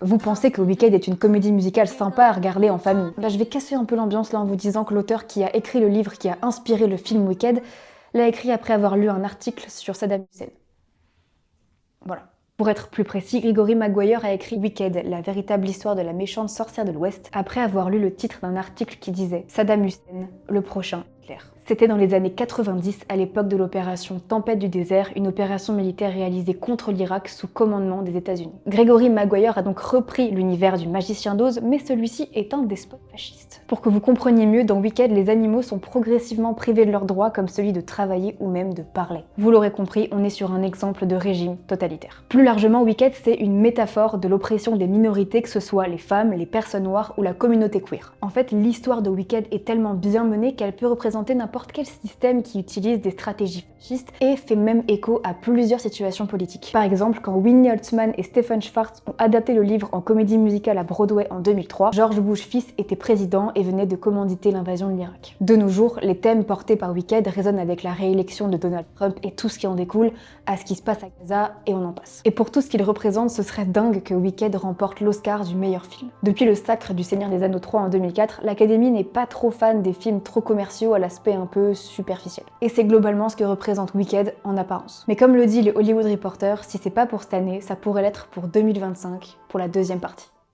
Vous pensez que Wicked est une comédie musicale sympa à regarder en famille. Bah, je vais casser un peu l'ambiance là en vous disant que l'auteur qui a écrit le livre qui a inspiré le film Wicked l'a écrit après avoir lu un article sur Saddam Hussein. Voilà. Pour être plus précis, Gregory Maguire a écrit Wicked, la véritable histoire de la méchante sorcière de l'Ouest, après avoir lu le titre d'un article qui disait Saddam Hussein, le prochain Hitler. C'était dans les années 90, à l'époque de l'opération Tempête du désert, une opération militaire réalisée contre l'Irak sous commandement des États-Unis. Gregory Maguire a donc repris l'univers du magicien d'Oz, mais celui-ci est un despote fasciste. Pour que vous compreniez mieux, dans Wicked, les animaux sont progressivement privés de leurs droits, comme celui de travailler ou même de parler. Vous l'aurez compris, on est sur un exemple de régime totalitaire. Plus largement, Wicked, c'est une métaphore de l'oppression des minorités, que ce soit les femmes, les personnes noires ou la communauté queer. En fait, l'histoire de Wicked est tellement bien menée qu'elle peut représenter n'importe quel système qui utilise des stratégies fascistes et fait même écho à plusieurs situations politiques. Par exemple, quand Winnie Holtzman et Stephen Schwartz ont adapté le livre en comédie musicale à Broadway en 2003, George Bush fils était président et venait de commanditer l'invasion de l'Irak. De nos jours, les thèmes portés par Wicked résonnent avec la réélection de Donald Trump et tout ce qui en découle, à ce qui se passe à Gaza et on en passe. Et pour tout ce qu'il représente, ce serait dingue que Wicked remporte l'Oscar du meilleur film. Depuis le sacre du Seigneur des Anneaux 3 en 2004, l'Académie n'est pas trop fan des films trop commerciaux à l'aspect un peu superficiel. Et c'est globalement ce que représente Wicked en apparence. Mais comme le dit le Hollywood Reporter, si c'est pas pour cette année, ça pourrait l'être pour 2025, pour la deuxième partie.